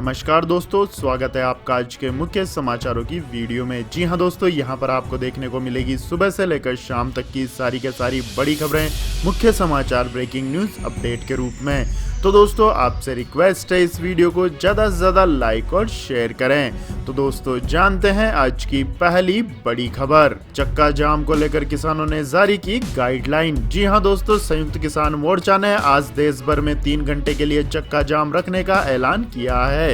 नमस्कार दोस्तों, स्वागत है आपका आज के मुख्य समाचारों की वीडियो में। जी हां दोस्तों, यहां पर आपको देखने को मिलेगी सुबह से लेकर शाम तक की सारी के सारी बड़ी खबरें, मुख्य समाचार, ब्रेकिंग न्यूज अपडेट के रूप में। तो दोस्तों आपसे रिक्वेस्ट है इस वीडियो को ज़्यादा से ज़्यादा लाइक और शेयर करें। तो दोस्तों जानते हैं आज की पहली बड़ी खबर। चक्का जाम को लेकर किसानों ने जारी की गाइडलाइन। जी हां दोस्तों, संयुक्त किसान मोर्चा ने आज देश भर में 3 घंटे के लिए चक्का जाम रखने का ऐलान किया है।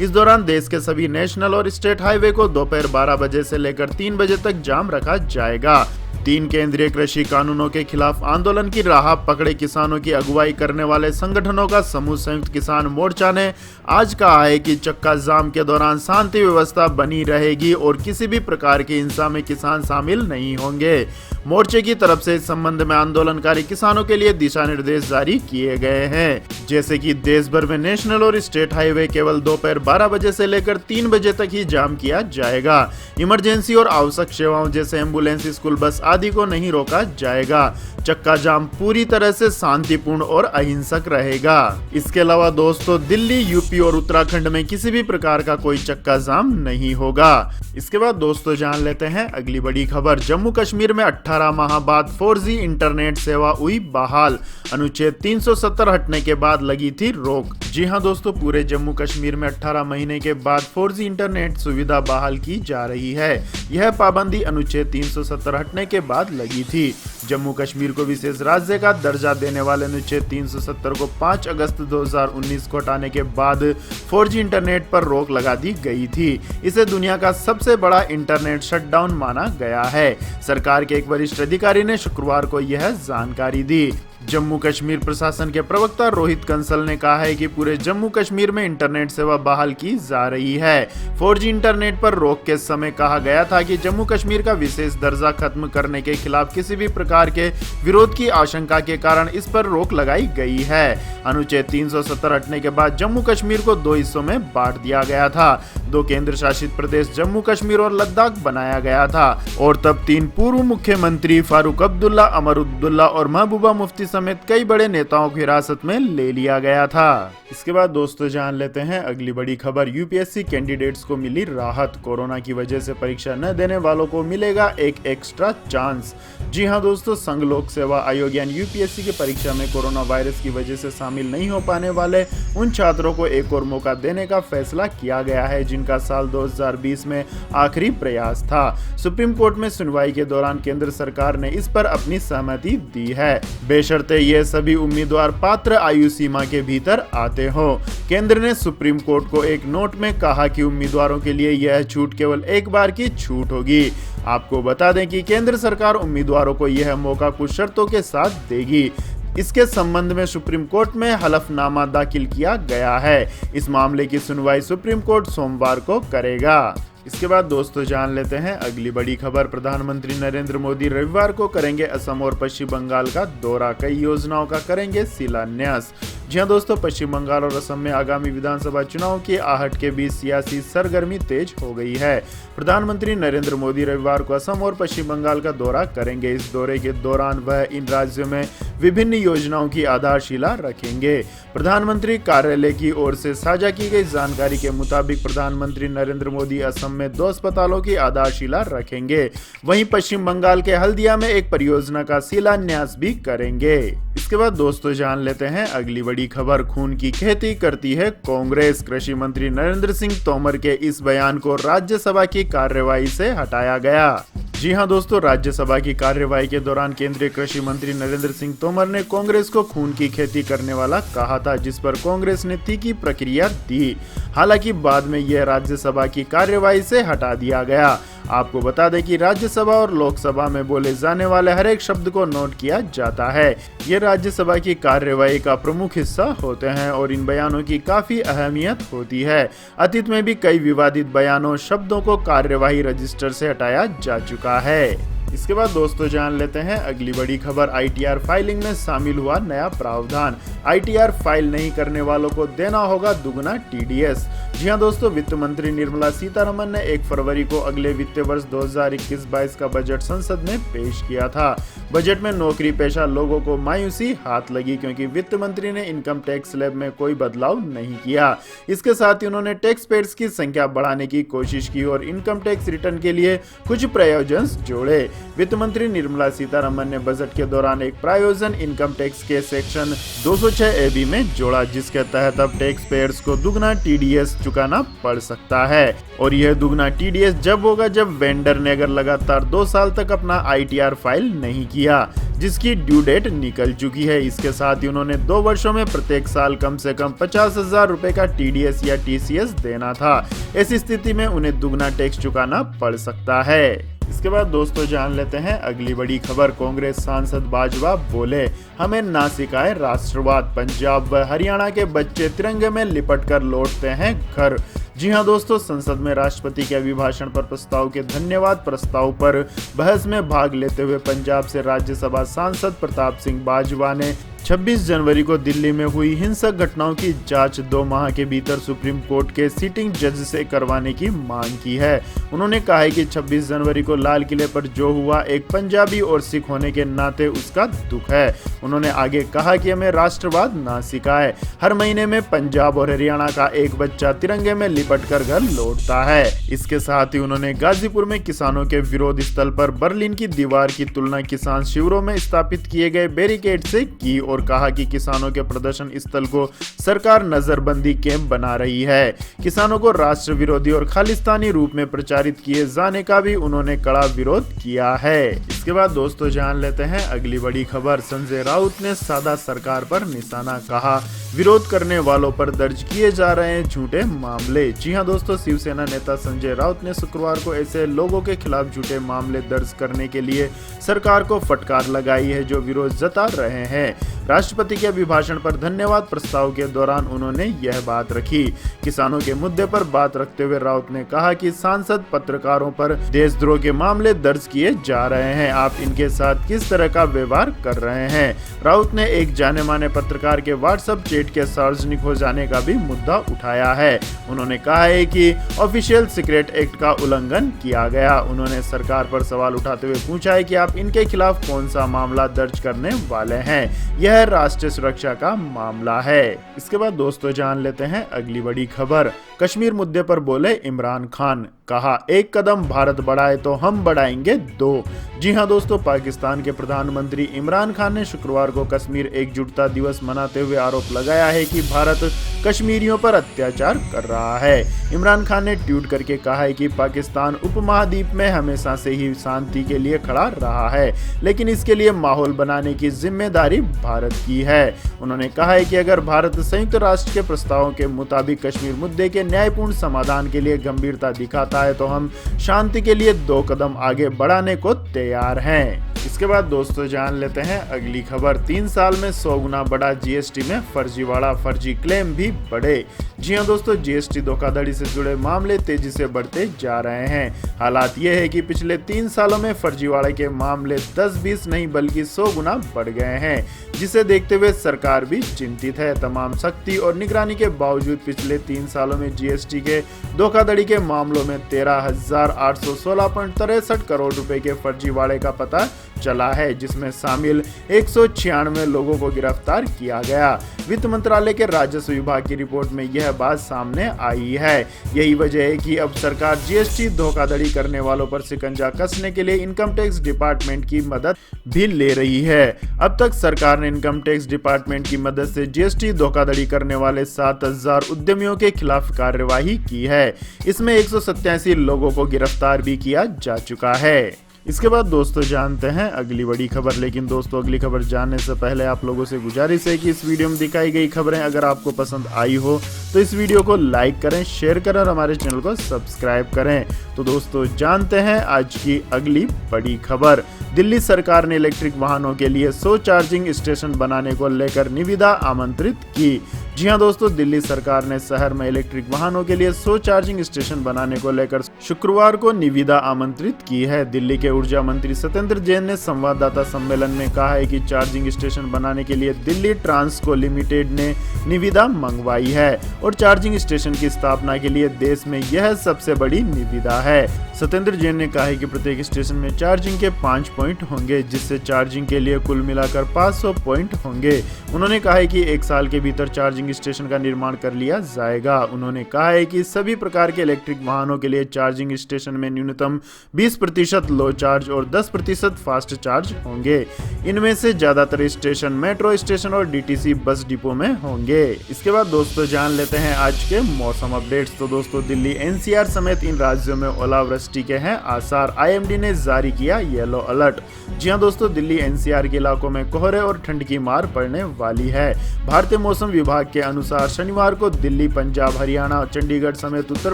इस दौरान देश के सभी नेशनल और स्टेट हाईवे को दोपहर 12 बजे से लेकर 3 बजे तक जाम रखा जाएगा। 3 केंद्रीय कृषि कानूनों के खिलाफ आंदोलन की राह पकड़े किसानों की अगुवाई करने वाले संगठनों का समूह संयुक्त किसान मोर्चा ने आज कहा है कि चक्का जाम के दौरान शांति व्यवस्था बनी रहेगी और किसी भी प्रकार की हिंसा में किसान शामिल नहीं होंगे। मोर्चे की तरफ से इस संबंध में आंदोलनकारी किसानों के लिए दिशा निर्देश जारी किए गए हैं, जैसे कि देश भर में नेशनल और स्टेट हाईवे केवल दोपहर 12 बजे से लेकर 3 बजे तक ही जाम किया जाएगा। इमरजेंसी और आवश्यक सेवाओं जैसे एम्बुलेंस, स्कूल बस आदि को नहीं रोका जाएगा। चक्का जाम पूरी तरह से शांतिपूर्ण और अहिंसक रहेगा। इसके अलावा दोस्तों दिल्ली, यूपी और उत्तराखंड में किसी भी प्रकार का कोई चक्का जाम नहीं होगा। इसके बाद दोस्तों जान लेते हैं अगली बड़ी खबर। जम्मू कश्मीर में 18 माह बाद 4G इंटरनेट सेवा हुई बहाल। अनुच्छेद 370 हटने के बाद लगी थी रोक। जी हां दोस्तों, पूरे जम्मू कश्मीर में 18 महीने के बाद 4G इंटरनेट सुविधा बहाल की जा रही है। यह पाबंदी अनुच्छेद 370 हटने के बाद लगी थी। जम्मू कश्मीर को विशेष राज्य का दर्जा देने वाले अनुच्छेद 370 को 5 अगस्त 2019 को हटाने के बाद 4G इंटरनेट पर रोक लगा दी गई थी। इसे दुनिया का सबसे बड़ा इंटरनेट शटडाउन माना गया है। सरकार के एक वरिष्ठ अधिकारी ने शुक्रवार को यह जानकारी दी। जम्मू कश्मीर प्रशासन के प्रवक्ता रोहित कंसल ने कहा है कि पूरे जम्मू कश्मीर में इंटरनेट सेवा बहाल की जा रही है। 4G इंटरनेट पर रोक के समय कहा गया था कि जम्मू कश्मीर का विशेष दर्जा खत्म करने के खिलाफ किसी भी प्रकार के विरोध की आशंका के कारण इस पर रोक लगाई गई है। अनुच्छेद 370 हटने के बाद जम्मू कश्मीर को 2 हिस्सों में बांट दिया गया था। 2 केंद्र शासित प्रदेश जम्मू कश्मीर और लद्दाख बनाया गया था और तब 3 पूर्व मुख्यमंत्री फारूक अब्दुल्ला, अमर अब्दुल्ला और महबूबा मुफ्ती समेत कई बड़े नेताओं की हिरासत में ले लिया गया था। इसके बाद दोस्तों जान लेते हैं अगली बड़ी खबर। यूपीएससी कैंडिडेट्स को मिली राहत। कोरोना की वजह से परीक्षा न देने वालों को मिलेगा एक एक्स्ट्रा चांस। जी हां दोस्तों, संघ लोक सेवा आयोग यानी यूपीएससी की परीक्षा में कोरोना वायरस की वजह से शामिल नहीं हो पाने वाले उन छात्रों को एक और मौका देने का फैसला किया गया है जिनका साल 2020 में आखिरी प्रयास था। सुप्रीम कोर्ट में सुनवाई के दौरान केंद्र सरकार ने इस पर अपनी सहमति दी है, बेशर्ते ये सभी उम्मीदवार पात्र आयु सीमा के भीतर आते हो। केंद्र ने सुप्रीम कोर्ट को एक नोट में कहा कि उम्मीदवारों के लिए यह छूट केवल एक बार की छूट होगी। आपको बता दें कि केंद्र सरकार उम्मीदवारों को यह मौका कुछ शर्तों के साथ देगी। इसके संबंध में सुप्रीम कोर्ट में हलफनामा दाखिल किया गया है। इस मामले की सुनवाई सुप्रीम कोर्ट सोमवार को करेगा। इसके बाद दोस्तों जान लेते हैं अगली बड़ी खबर। प्रधानमंत्री नरेंद्र मोदी रविवार को करेंगे असम और पश्चिम बंगाल का दौरा। कई योजनाओं का करेंगे शिलान्यास। जी हां दोस्तों, पश्चिम बंगाल और असम में आगामी विधानसभा चुनाव की आहट के बीच सियासी सरगर्मी तेज हो गई है। प्रधानमंत्री नरेंद्र मोदी रविवार को असम और पश्चिम बंगाल का दौरा करेंगे। इस दौरे के दौरान वह इन राज्यों में विभिन्न योजनाओं की आधारशिला रखेंगे। प्रधानमंत्री कार्यालय की ओर से साझा की गई जानकारी के मुताबिक प्रधानमंत्री नरेंद्र मोदी असम में 2 अस्पतालों की आधारशिला रखेंगे। वहीं पश्चिम बंगाल के हल्दिया में एक परियोजना का शिलान्यास भी करेंगे। इसके बाद दोस्तों जान लेते हैं अगली बड़ी खबर। खून की खेती करती है कांग्रेस। कृषि मंत्री नरेंद्र सिंह तोमर के इस बयान को राज्यसभा की कार्यवाही से हटाया गया। जी हां दोस्तों, राज्यसभा की कार्यवाही के दौरान केंद्रीय कृषि मंत्री नरेंद्र सिंह तोमर ने कांग्रेस को खून की खेती करने वाला कहा था, जिस पर कांग्रेस ने तीखी प्रतिक्रिया दी। हालांकि बाद में यह राज्यसभा की कार्यवाही से हटा दिया गया। आपको बता दें कि राज्यसभा और लोकसभा में बोले जाने वाले हर एक शब्द को नोट किया जाता है। ये राज्यसभा की कार्यवाही का प्रमुख हिस्सा होते हैं और इन बयानों की काफी अहमियत होती है। अतीत में भी कई विवादित बयानों, शब्दों को कार्यवाही रजिस्टर से हटाया जा चुका है। इसके बाद दोस्तों जान लेते हैं अगली बड़ी खबर। आईटीआर फाइलिंग में शामिल हुआ नया प्रावधान। आईटीआर फाइल नहीं करने वालों को देना होगा दुगना टीडीएस। जी हां दोस्तों, वित्त मंत्री निर्मला सीतारमण ने 1 फरवरी को अगले वित्तीय वर्ष 2021-22 का बजट संसद में पेश किया था। बजट में नौकरी पेशा लोगों को मायूसी हाथ लगी क्योंकि वित्त मंत्री ने इनकम टैक्स स्लैब में कोई बदलाव नहीं किया। इसके साथ ही उन्होंने टैक्स पेयर्स की संख्या बढ़ाने की कोशिश की और इनकम टैक्स रिटर्न के लिए कुछ प्रायोजन जोड़े। वित्त मंत्री निर्मला सीतारमण ने बजट के दौरान एक प्रायोजन इनकम टैक्स के सेक्शन 206A(b) में जोड़ा, जिसके तहत अब टैक्स पेयर्स को दुगना टीडीएस चुकाना पड़ सकता है। और यह दुगना टीडीएस जब होगा जब वेंडर ने अगर लगातार 2 साल तक अपना आईटीआर फाइल नहीं किया, जिसकी ड्यू डेट निकल चुकी है। इसके साथ ही उन्होंने 2 वर्षों में प्रत्येक साल कम से कम 50,000 रुपए का टीडीएस या टीसीएस देना था। ऐसी स्थिति में उन्हें दुगना टैक्स चुकाना पड़ सकता है। इसके बाद दोस्तों जान लेते हैं अगली बड़ी खबर। कांग्रेस सांसद बाजवा बोले, हमें ना सिखाए राष्ट्रवाद, पंजाब व हरियाणा के बच्चे तिरंगे में लिपट कर लौटते हैं घर। जी हां दोस्तों, संसद में राष्ट्रपति के अभिभाषण पर प्रस्ताव के धन्यवाद प्रस्ताव पर बहस में भाग लेते हुए पंजाब से राज्यसभा सांसद प्रताप सिंह बाजवा ने 26 जनवरी को दिल्ली में हुई हिंसक घटनाओं की जांच 2 माह के भीतर सुप्रीम कोर्ट के सिटिंग जज से करवाने की मांग की है। उन्होंने कहा है कि 26 जनवरी को लाल किले पर जो हुआ एक पंजाबी और सिख होने के नाते उसका दुख है। उन्होंने आगे कहा कि हमें राष्ट्रवाद ना सिखाए। हर महीने में पंजाब और हरियाणा का एक बच्चा तिरंगे में लिपट कर घर लौटता है। इसके साथ ही उन्होंने गाजीपुर में किसानों के विरोध स्थल पर बर्लिन की दीवार की तुलना किसान शिविरों में स्थापित किए गए बैरिकेड से की और कहा कि किसानों के प्रदर्शन स्थल को सरकार नजरबंदी कैंप बना रही है। किसानों को राष्ट्र विरोधी और खालिस्तानी रूप में प्रचारित किए जाने का भी उन्होंने कड़ा विरोध किया है। इसके बाद दोस्तों जान लेते हैं अगली बड़ी खबर। संजय राउत ने साधा सरकार पर निशाना, कहा विरोध करने वालों पर दर्ज किए जा रहे हैं झूठे मामले। जी हां दोस्तों, शिवसेना नेता संजय राउत ने शुक्रवार को ऐसे लोगों के खिलाफ झूठे मामले दर्ज करने के लिए सरकार को फटकार लगाई है जो विरोध जता रहे हैं। राष्ट्रपति के अभिभाषण पर धन्यवाद प्रस्ताव के दौरान उन्होंने यह बात रखी। किसानों के मुद्दे पर बात रखते हुए राउत ने कहा कि सांसद पत्रकारों पर देशद्रोह के मामले दर्ज किए जा रहे हैं, आप इनके साथ किस तरह का व्यवहार कर रहे हैं। राउत ने एक जाने माने पत्रकार के व्हाट्सएप चैट के सार्वजनिक हो जाने का भी मुद्दा उठाया है। उन्होंने कहा है कि ऑफिशियल सीक्रेट एक्ट का उल्लंघन किया गया। उन्होंने सरकार पर सवाल उठाते हुए पूछा है कि आप इनके खिलाफ कौन सा मामला दर्ज करने वाले हैं। यह राष्ट्रीय सुरक्षा का मामला है। इसके बाद दोस्तों जान लेते हैं अगली बड़ी खबर। कश्मीर मुद्दे पर बोले इमरान खान, कहा 1 कदम भारत बढ़ाए तो हम बढ़ाएंगे 2। जी हां दोस्तों, पाकिस्तान के प्रधानमंत्री इमरान खान ने शुक्रवार को कश्मीर एकजुटता दिवस मनाते हुए आरोप लगाया है कि भारत कश्मीरियों पर अत्याचार कर रहा है। इमरान खान ने ट्वीट करके कहा है कि पाकिस्तान उपमहाद्वीप में हमेशा से ही शांति के लिए खड़ा रहा है, लेकिन इसके लिए माहौल बनाने की जिम्मेदारी भारत की है। उन्होंने कहा है कि अगर भारत संयुक्त राष्ट्र के प्रस्तावों के मुताबिक कश्मीर मुद्दे के न्यायपूर्ण समाधान के लिए गंभीरता दिखाता है तो हम शांति के लिए 2 कदम आगे बढ़ाने को तैयार हैं। इसके बाद दोस्तों जान लेते हैं अगली खबर। 3 साल में 100 गुना बढ़ा जीएसटी में फर्जीवाड़ा, फर्जी क्लेम भी बढ़े। जी हां दोस्तों, जीएसटी धोखाधड़ी से जुड़े मामले तेजी से बढ़ते जा रहे हैं। हालात ये है कि पिछले 3 सालों में फर्जीवाड़े के मामले 10-20 नहीं बल्कि 100 गुना बढ़ गए हैं, जिसे देखते हुए सरकार भी चिंतित है। तमाम सख्ती और निगरानी के बावजूद पिछले 3 सालों में जीएसटी के धोखाधड़ी के मामलों में 13,816.63 करोड़ रुपए के फर्जीवाड़े का पता चला है, जिसमें शामिल 196 लोगों को गिरफ्तार किया गया। वित्त मंत्रालय के राजस्व विभाग की रिपोर्ट में यह बात सामने आई है। यही वजह है कि अब सरकार जीएसटी धोखाधड़ी करने वालों पर शिकंजा कसने के लिए इनकम टैक्स डिपार्टमेंट की मदद भी ले रही है। अब तक सरकार ने इनकम टैक्स डिपार्टमेंट की मदद से जीएसटी धोखाधड़ी करने वाले 7,000 उद्यमियों के खिलाफ कार्यवाही की है। इसमें 187 लोगों को गिरफ्तार भी किया जा चुका है। इसके बाद दोस्तों जानते हैं अगली बड़ी खबर। लेकिन दोस्तों अगली खबर जानने से पहले आप लोगों से गुजारिश है कि इस वीडियो में दिखाई गई खबरें अगर आपको पसंद आई हो तो इस वीडियो को लाइक करें, शेयर करें और हमारे चैनल को सब्सक्राइब करें। तो दोस्तों जानते हैं आज की अगली बड़ी खबर। दिल्ली सरकार ने इलेक्ट्रिक वाहनों के लिए 100 चार्जिंग स्टेशन बनाने को लेकर निविदा आमंत्रित की। जी हां दोस्तों, दिल्ली सरकार ने शहर में इलेक्ट्रिक वाहनों के लिए 100 चार्जिंग स्टेशन बनाने को लेकर शुक्रवार को निविदा आमंत्रित की है। दिल्ली के ऊर्जा मंत्री सत्येंद्र जैन ने संवाददाता सम्मेलन में कहा है कि चार्जिंग स्टेशन बनाने के लिए दिल्ली ट्रांसको लिमिटेड ने निविदा मंगवाई है और चार्जिंग स्टेशन की स्थापना के लिए देश में यह सबसे बड़ी निविदा है। सत्येंद्र जैन ने कहा है कि प्रत्येक स्टेशन में चार्जिंग के 5 पॉइंट होंगे, जिससे चार्जिंग के लिए कुल मिलाकर 500 पॉइंट होंगे। उन्होंने कहा है कि 1 साल के भीतर चार्जिंग स्टेशन का निर्माण कर लिया जाएगा। उन्होंने कहा है कि सभी प्रकार के इलेक्ट्रिक वाहनों के लिए चार्जिंग स्टेशन में न्यूनतम 20% लो चार्ज और 10% फास्ट चार्ज होंगे। इनमें से ज्यादातर स्टेशन मेट्रो स्टेशन और डीटीसी बस डिपो में होंगे। इसके बाद दोस्तों जान लेते हैं आज के मौसम अपडेट्स। तो दोस्तों दिल्ली एनसीआर समेत इन राज्यों में ओलावृष्टि के हैं आसार। आईएमडी ने जारी किया येलो अलर्ट। जी हां दोस्तों, दिल्ली एनसीआर के इलाकों में कोहरे और ठंड की मार पड़ने वाली है। भारतीय मौसम विभाग के अनुसार शनिवार को दिल्ली, पंजाब, हरियाणा, चंडीगढ़ समेत उत्तर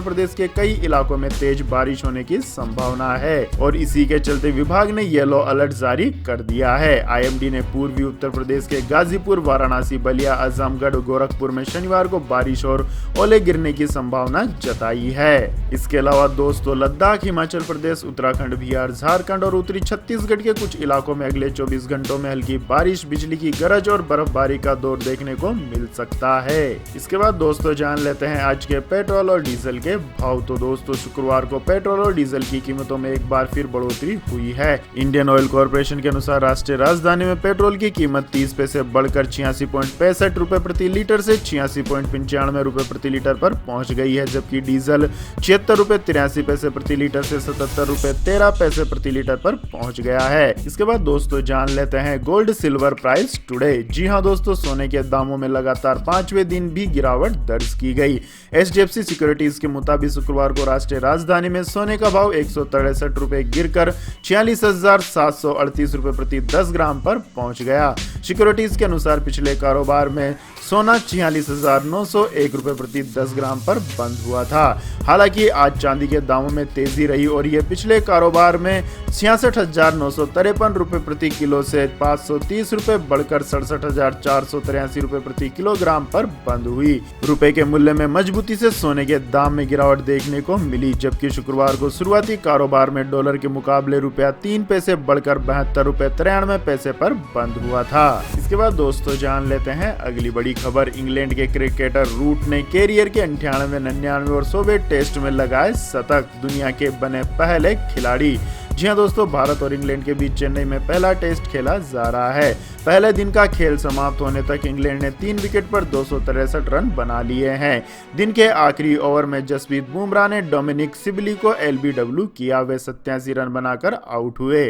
प्रदेश के कई इलाकों में तेज बारिश होने की संभावना है और इसी के चलते विभाग ने येलो अलर्ट जारी कर दिया है। आईएमडी ने पूर्वी उत्तर प्रदेश के गाजीपुर, वाराणसी, बलिया, आजमगढ़, गोरखपुर में शनिवार को बारिश और ओले गिरने की संभावना जताई है। इसके अलावा दोस्तों लद्दाख, हिमाचल प्रदेश, उत्तराखंड, बिहार, झारखंड और उत्तरी छत्तीसगढ़ के कुछ इलाकों में अगले 24 घंटों में हल्की बारिश, बिजली की गरज और बर्फबारी का दौर देखने को मिल सकता है। इसके बाद दोस्तों जान लेते हैं आज के पेट्रोल और डीजल के भाव। तो दोस्तों शुक्रवार को पेट्रोल और डीजल की कीमतों में एक बार फिर बढ़ोतरी हुई है। इंडियन ऑयल कॉर्पोरेशन के अनुसार राष्ट्रीय राजधानी में पेट्रोल की कीमत 30 पैसे बढ़कर 86.65 रुपए प्रति लीटर से 86.95 रुपए प्रति लीटर पर पहुंच गई है, जबकि डीजल 76 रुपए 83 पैसे प्रति लीटर से 77 रुपए 13 पैसे प्रति लीटर पर पहुंच गया है। इसके बाद दोस्तों जान लेते हैं गोल्ड सिल्वर प्राइस टुडे। जी हां दोस्तों, सोने के दामों में लगातार 5वें दिन भी गिरावट दर्ज की गई। एचडीएफसी सिक्योरिटीज के मुताबिक शुक्रवार को राष्ट्रीय राजधानी में सोने का भाव 163 रुपए गिरकर 46,738 रुपए प्रति 10 ग्राम पर पहुंच गया। सिक्योरिटीज के अनुसार पिछले कारोबार में सोना 46,901 रुपए प्रति 10 ग्राम पर बंद हुआ था। हालांकि आज चांदी के दामों में तेजी रही और ये पिछले कारोबार में 66,953 रुपए प्रति किलो से 530 रुपए बढ़कर 67,483 रुपए प्रति किलोग्राम पर बंद हुई। रुपए के मूल्य में मजबूती से सोने के दाम में गिरावट देखने को मिली, जबकि शुक्रवार को शुरुआती कारोबार में डॉलर के मुकाबले रुपया 3 पैसे बढ़कर 72 रुपए 93 पैसे पर बंद हुआ था। इसके बाद दोस्तों जान लेते हैं अगली बड़ी खबर। इंग्लैंड के क्रिकेटर रूट ने कैरियर के 98, 99 और 100वें टेस्ट में लगाए शतक। दुनिया के बने पहले खिलाड़ी। जी हां दोस्तों, भारत और इंग्लैंड के बीच चेन्नई में पहला टेस्ट खेला जा रहा है। पहले दिन का खेल समाप्त होने तक इंग्लैंड ने 3 विकेट पर 263 रन बना लिए हैं। दिन के आखिरी ओवर में जसप्रीत बुमराह ने डोमिनिक सिबली को एलबीडब्ल्यू किया। वे 87 रन बनाकर आउट हुए।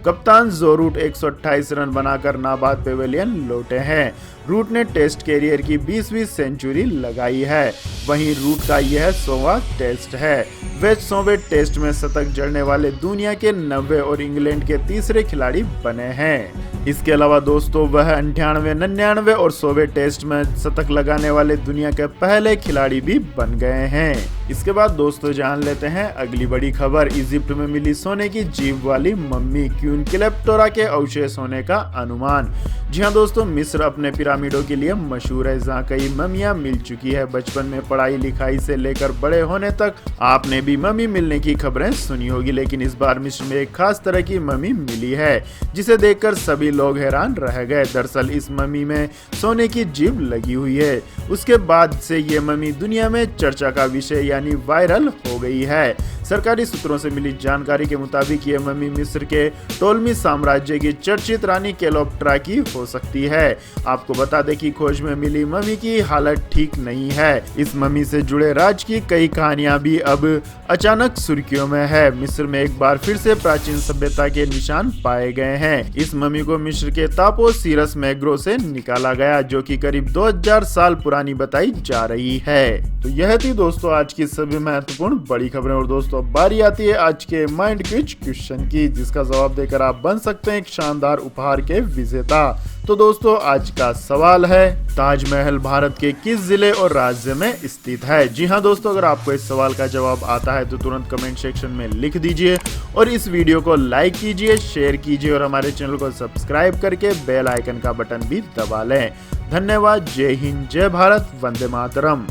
कप्तान जो रूट 128 रन बनाकर नाबाद पेवेलियन लौटे हैं। रूट ने टेस्ट कैरियर की 20वीं सेंचुरी लगाई है। वहीं रूट का यह 100वां टेस्ट है। वे 100वें टेस्ट में शतक जड़ने वाले दुनिया के 90 और इंग्लैंड के तीसरे खिलाड़ी बने हैं। इसके अलावा दोस्तों वह 98, 99 और 100वें टेस्ट में शतक लगाने वाले दुनिया के पहले खिलाड़ी भी बन गए हैं। इसके बाद दोस्तों जान लेते हैं अगली बड़ी खबर। इजिप्ट में मिली सोने की जीभ वाली मम्मी, क्वीन क्लेयोपेट्रा के अवशेष होने का अनुमान। जी हां दोस्तों, मिस्र अपने पिरामिडों के लिए मशहूर है, जहां कई मम्मियां मिल चुकी है। बचपन में पढ़ाई लिखाई से लेकर बड़े होने तक आपने भी मम्मी मिलने की खबरें सुनी होगी, लेकिन इस बार मिस्र में एक खास तरह की मम्मी मिली है, जिसे देखकर सभी लोग हैरान रह गए। दरअसल इस मम्मी में सोने की जीभ लगी हुई है। उसके बाद से ये मम्मी दुनिया में चर्चा का विषय यानी वायरल हो गई है। सरकारी सूत्रों से मिली जानकारी के मुताबिक ये मम्मी मिस्र के टोलमी साम्राज्य की चर्चित रानी क्लेयोपेट्रा की हो सकती है। आपको बता दें कि खोज में मिली मम्मी की हालत ठीक नहीं है। इस मम्मी से जुड़े राज की कई कहानियां भी अब अचानक सुर्खियों में है। मिस्र में एक बार फिर से प्राचीन सभ्यता के निशान पाए गए हैं। इस मम्मी को मिस्र के तापो सीरस मैग्रो से निकाला गया, जो कि करीब 2000 साल पुरानी बताई जा रही है। तो यह थी दोस्तों आज की सभी महत्वपूर्ण बड़ी खबरें। और दोस्तों अब बारी आती है आज के माइंड क्विज क्वेश्चन की, जिसका जवाब देकर आप बन सकते हैं एक शानदार उपहार के विजेता। तो दोस्तों आज का सवाल है, ताजमहल भारत के किस जिले और राज्य में स्थित है? जी हाँ दोस्तों, अगर आपको इस सवाल का जवाब आता है तो तुरंत कमेंट सेक्शन में लिख दीजिए और इस वीडियो को लाइक कीजिए, शेयर कीजिए और हमारे चैनल को सब्सक्राइब करके बेल आइकन का बटन भी दबा लें। धन्यवाद। जय हिंद, जय भारत, वंदे मातरम।